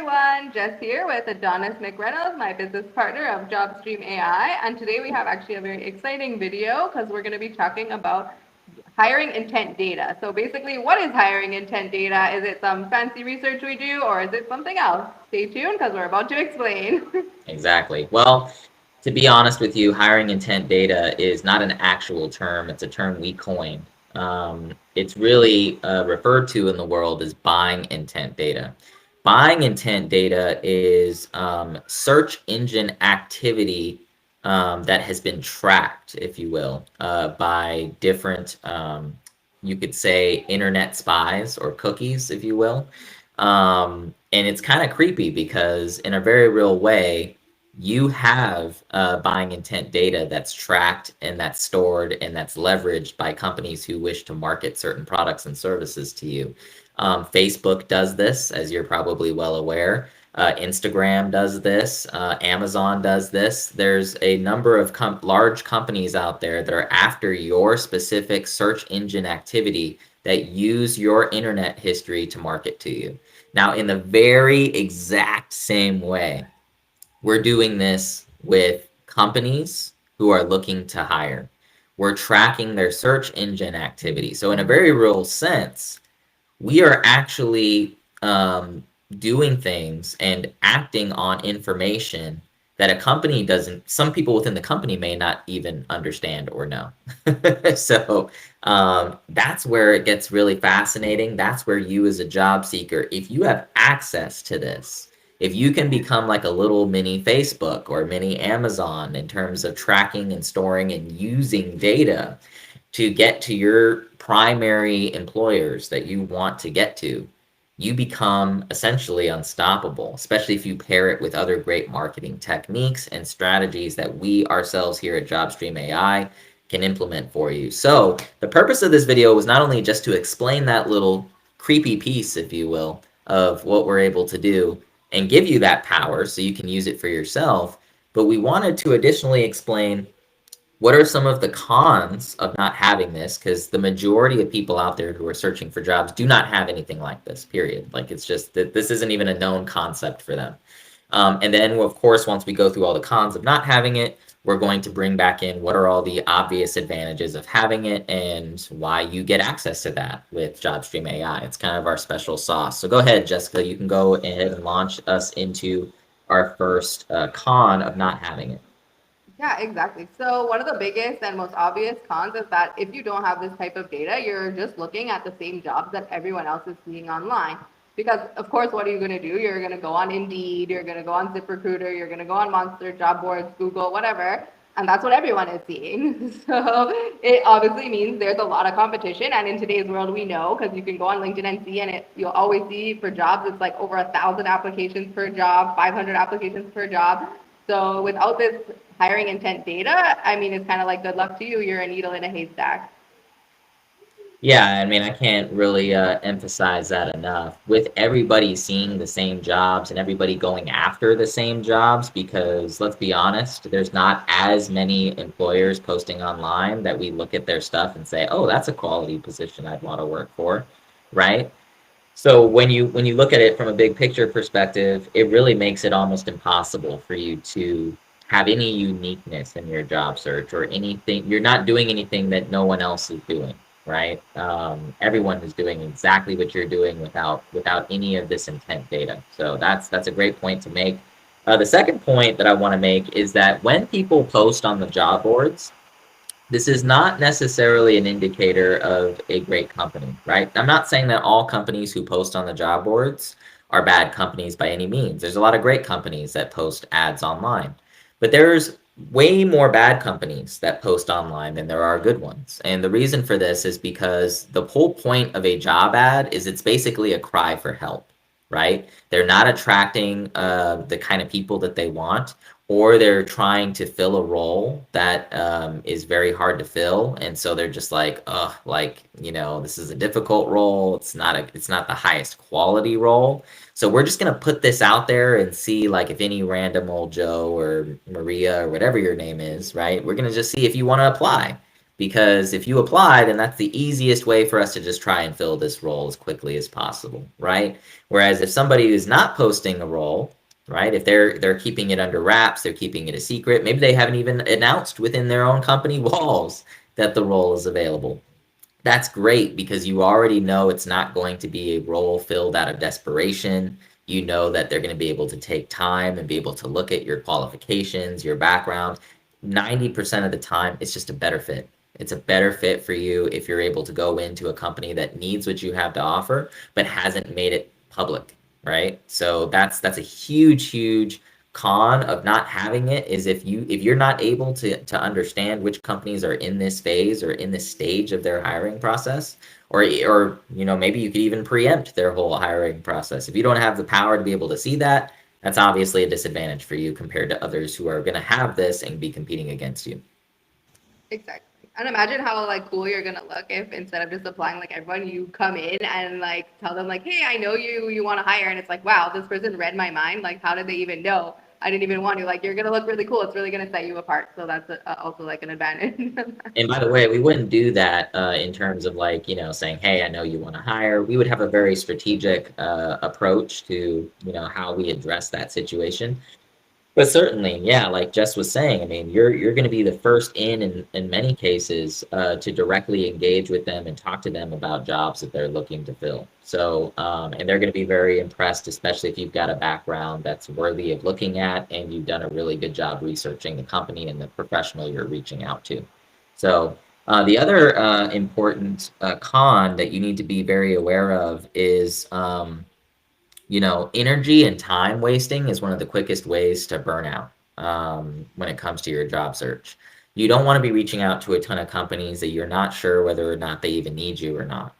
everyone, Jess here with Adonis McReynolds, my business partner of JobStream AI. And today we have actually a very exciting video because we're going to be talking about hiring intent data. So basically, what is hiring intent data? Is it some fancy research we do or is it something else? Stay tuned because we're about to explain. Exactly. Well, to be honest with you, hiring intent data is not an actual term. It's a term we coined. It's really referred to in the world as buying intent data. Buying intent data is search engine activity that has been tracked, if you will, by different, you could say, internet spies or cookies, if you will. And it's kind of creepy because in a very real way, you have buying intent data that's tracked and that's stored and that's leveraged by companies who wish to market certain products and services to you. Facebook does this, as you're probably well aware. Instagram does this. Amazon does this. There's a number of large companies out there that are after your specific search engine activity that use your internet history to market to you. Now, in the very exact same way, we're doing this with companies who are looking to hire. We're tracking their search engine activity. So, in a very real sense, we are actually doing things and acting on information that a company doesn't, some people within the company may not even understand or know. So that's where it gets really fascinating. That's where you as a job seeker, if you have access to this, if you can become like a little mini Facebook or mini Amazon in terms of tracking and storing and using data to get to your primary employers that you want to get to, you become essentially unstoppable, especially if you pair it with other great marketing techniques and strategies that we ourselves here at JobStream AI can implement for you. So the purpose of this video was not only just to explain that little creepy piece, if you will, of what we're able to do and give you that power so you can use it for yourself, but we wanted to additionally explain what are some of the cons of not having this? Because the majority of people out there who are searching for jobs do not have anything like this, period. Like it's just that this isn't even a known concept for them. And then, of course, once we go through all the cons of not having it, we're going to bring back in what are all the obvious advantages of having it and why you get access to that with JobStream AI. It's kind of our special sauce. So go ahead, Jessica. You can go ahead and launch us into our first con of not having it. Yeah, exactly. So one of the biggest and most obvious cons is that if you don't have this type of data, you're just looking at the same jobs that everyone else is seeing online. Because of course, what are you going to do? You're going to go on Indeed, you're going to go on ZipRecruiter, you're going to go on Monster, job boards, Google, whatever, and that's what everyone is seeing. So it obviously means there's a lot of competition. And in today's world, we know because you can go on LinkedIn and see, and you'll always see for jobs, it's like over 1,000 applications per job, 500 applications per job. So without this hiring intent data, I mean, it's kind of like good luck to you. You're a needle in a haystack. Yeah, I mean, I can't really emphasize that enough. With everybody seeing the same jobs and everybody going after the same jobs, because let's be honest, there's not as many employers posting online that we look at their stuff and say, "Oh, that's a quality position I'd want to work for," right? So when you look at it from a big picture perspective, it really makes it almost impossible for you to have any uniqueness in your job search or anything. You're not doing anything that no one else is doing, right? Everyone is doing exactly what you're doing without any of this intent data. So that's a great point to make. The second point that I want to make is that when people post on the job boards, this is not necessarily an indicator of a great company, right? I'm not saying that all companies who post on the job boards are bad companies by any means. There's a lot of great companies that post ads online, but there's way more bad companies that post online than there are good ones. And the reason for this is because the whole point of a job ad is it's basically a cry for help, right? They're not attracting the kind of people that they want, or they're trying to fill a role that is very hard to fill, and so they're just like, oh, like, this is a difficult role. It's not the highest quality role. So we're just gonna put this out there and see, like, if any random old Joe or Maria or whatever your name is, right? We're gonna just see if you want to apply. Because if you apply, then that's the easiest way for us to just try and fill this role as quickly as possible, right? Whereas if somebody is not posting a role, right, if they're keeping it under wraps, they're keeping it a secret, maybe they haven't even announced within their own company walls that the role is available. That's great because you already know it's not going to be a role filled out of desperation. You know that they're going to be able to take time and be able to look at your qualifications, your background. 90% of the time, it's just a better fit. It's a better fit for you if you're able to go into a company that needs what you have to offer, but hasn't made it public, right? So that's a huge con of not having it is if you're not able to understand which companies are in this phase or in this stage of their hiring process, or maybe you could even preempt their whole hiring process. If you don't have the power to be able to see that, that's obviously a disadvantage for you compared to others who are going to have this and be competing against you. Exactly. And imagine how like cool you're gonna look if instead of just applying like everyone, you come in and like tell them like, hey, I know you want to hire, and it's like, wow, this person read my mind. Like, how did they even know? I didn't even want to. Like, you're gonna look really cool. It's really gonna set you apart. So that's also like an advantage. And by the way, we wouldn't do that in terms of like, saying, hey, I know you want to hire. We would have a very strategic approach to, how we address that situation. But certainly, yeah, like Jess was saying, I mean, you're going to be the first in many cases to directly engage with them and talk to them about jobs that they're looking to fill. So, and they're going to be very impressed, especially if you've got a background that's worthy of looking at and you've done a really good job researching the company and the professional you're reaching out to. So, the other important con that you need to be very aware of is energy and time wasting is one of the quickest ways to burn out when it comes to your job search. You don't want to be reaching out to a ton of companies that you're not sure whether or not they even need you or not.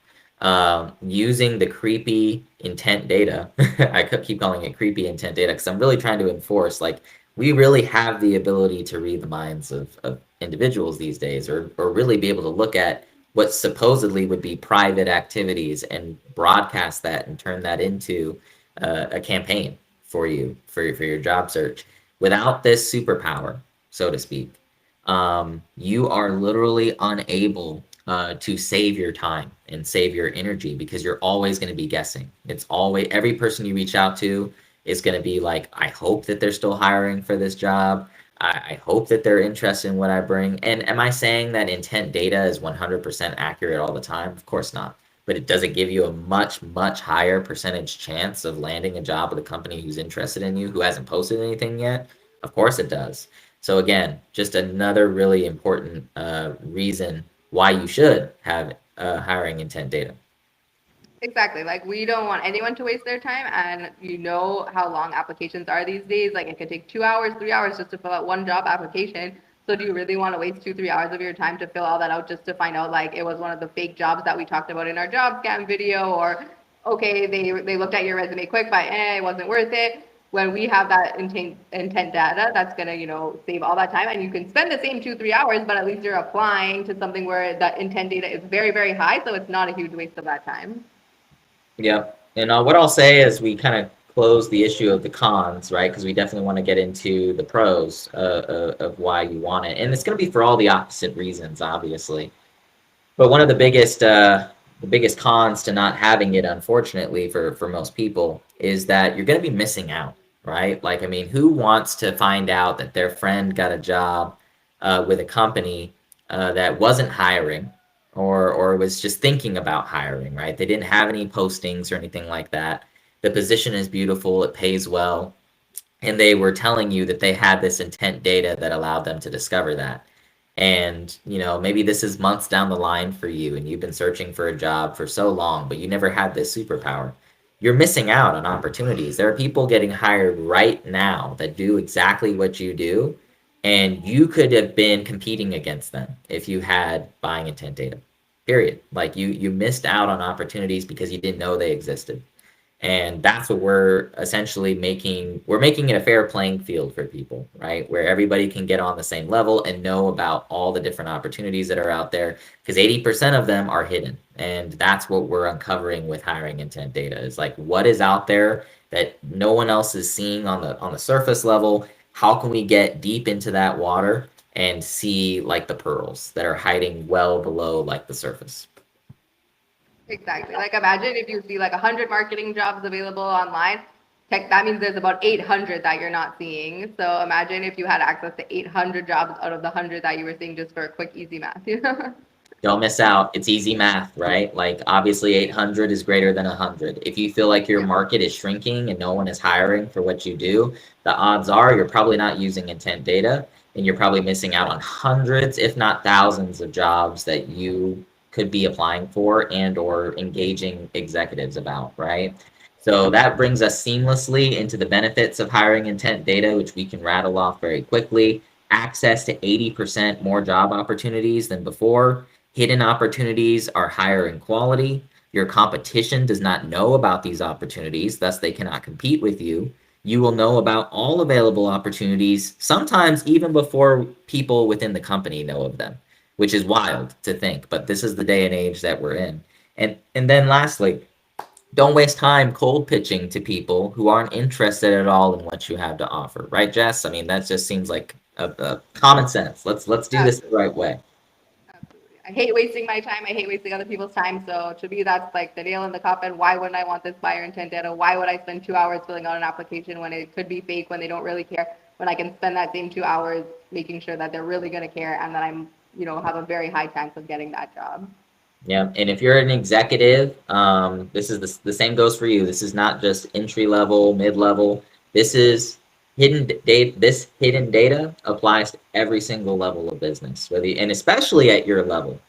Using the creepy intent data, I keep calling it creepy intent data because I'm really trying to enforce like we really have the ability to read the minds of individuals these days, or really be able to look at what supposedly would be private activities and broadcast that and turn that into a campaign for you for your job search. Without this superpower, so to speak, you are literally unable to save your time and save your energy because you're always going to be guessing. It's always every person you reach out to is going to be like, I hope that they're still hiring for this job. I hope that they're interested in what I bring. And am I saying that intent data is 100% accurate all the time? Of course not. But it does it give you a much higher percentage chance of landing a job with a company who's interested in you, who hasn't posted anything yet? Of course it does. So again, just another really important reason why you should have hiring intent data. Exactly. Like, we don't want anyone to waste their time, and you know how long applications are these days. Like, it could take 2 hours, 3 hours just to fill out one job application. So do you really want to waste 2, 3 hours of your time to fill all that out just to find out like it was one of the fake jobs that we talked about in our job scam video, or okay, they looked at your resume quick, but it wasn't worth it. When we have that intent data, that's gonna save all that time, and you can spend the same 2, 3 hours, but at least you're applying to something where that intent data is very high, so it's not a huge waste of that time. Yep. And what I'll say is we kind of close the issue of the cons, right? Because we definitely want to get into the pros of why you want it. And it's going to be for all the opposite reasons, obviously. But one of the biggest cons to not having it, unfortunately, for most people, is that you're going to be missing out, right? Like, I mean, who wants to find out that their friend got a job with a company that wasn't hiring, or was just thinking about hiring, right? They didn't have any postings or anything like that. The position is beautiful, it pays well, and they were telling you that they had this intent data that allowed them to discover that. And maybe this is months down the line for you and you've been searching for a job for so long but you never had this superpower. You're missing out on opportunities. There are people getting hired right now that do exactly what you do, and you could have been competing against them if you had buying intent data, period. Like you missed out on opportunities because you didn't know they existed. And that's what we're essentially making. We're making it a fair playing field for people, right? Where everybody can get on the same level and know about all the different opportunities that are out there, because 80% of them are hidden. And that's what we're uncovering with hiring intent data, is like what is out there that no one else is seeing on the surface level. How can we get deep into that water and see like the pearls that are hiding well below like the surface. Exactly. Like imagine if you see like 100 marketing jobs available online, that means there's about 800 that you're not seeing. So imagine if you had access to 800 jobs out of the 100 that you were seeing just for a quick, easy math. You know? Don't miss out. It's easy math, right? Like obviously 800 is greater than 100. If you feel like your Yeah. market is shrinking and no one is hiring for what you do, the odds are you're probably not using intent data and you're probably missing out on hundreds, if not thousands of jobs that you could be applying for and or engaging executives about, right? So that brings us seamlessly into the benefits of hiring intent data, which we can rattle off very quickly. Access to 80% more job opportunities than before. Hidden opportunities are higher in quality. Your competition does not know about these opportunities, thus they cannot compete with you. You will know about all available opportunities, sometimes even before people within the company know of them, which is wild to think, but this is the day and age that we're in. And then lastly, don't waste time cold pitching to people who aren't interested at all in what you have to offer, right, Jess? I mean, that just seems like a common sense. Let's do this the Absolutely. right way. Absolutely. I hate wasting my time. I hate wasting other people's time. So to me, that's like the nail in the coffin. Why wouldn't I want this buyer intent data? Why would I spend 2 hours filling out an application when it could be fake, when they don't really care, when I can spend that same 2 hours making sure that they're really going to care and that have a very high chance of getting that job. Yeah, and if you're an executive, this is the same goes for you. This is not just entry level, mid level. This is data. This hidden data applies to every single level of business, and especially at your level.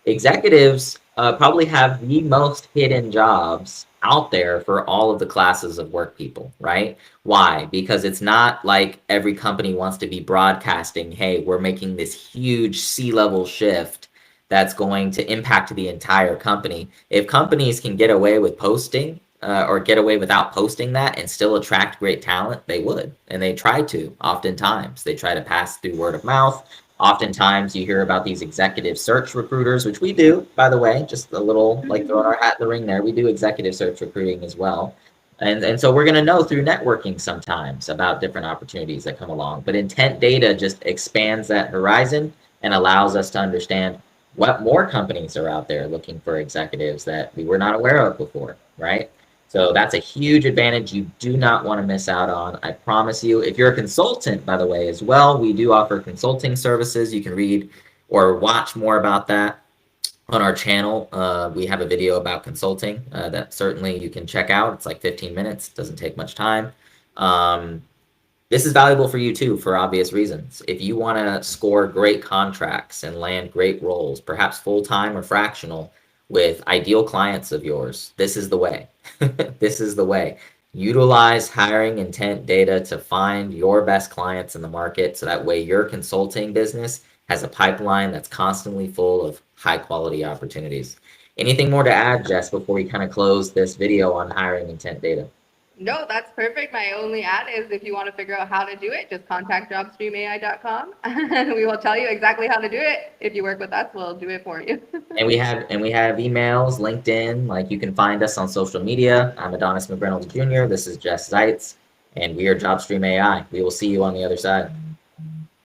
Executives probably have the most hidden jobs out there for all of the classes of work people, right? Why? Because it's not like every company wants to be broadcasting, hey, we're making this huge C-level shift that's going to impact the entire company. If companies can get away with posting or get away without posting that and still attract great talent, they would. And they try to, oftentimes. They try to pass through word of mouth. Oftentimes, you hear about these executive search recruiters, which we do, by the way, just a little like throwing our hat in the ring there. We do executive search recruiting as well. And so we're going to know through networking sometimes about different opportunities that come along. But intent data just expands that horizon and allows us to understand what more companies are out there looking for executives that we were not aware of before, right? So that's a huge advantage you do not want to miss out on. I promise you. If you're a consultant, by the way, as well, we do offer consulting services. You can read or watch more about that on our channel. We have a video about consulting that certainly you can check out. It's like 15 minutes, doesn't take much time. Um, this is valuable for you too, for obvious reasons. If you want to score great contracts and land great roles, perhaps full time or fractional, with ideal clients of yours, this is the way. This is the way. Utilize hiring intent data to find your best clients in the market so that way your consulting business has a pipeline that's constantly full of high quality opportunities. Anything more to add, Jess, before we kind of close this video on hiring intent data? No, that's perfect. My only ad is if you want to figure out how to do it, just contact jobstreamai.com and we will tell you exactly how to do it. If you work with us, we'll do it for you. And we have emails, LinkedIn, like you can find us on social media. I'm Adonis McReynolds Jr. This is Jess Zeitz, and we are JobStream AI. We will see you on the other side.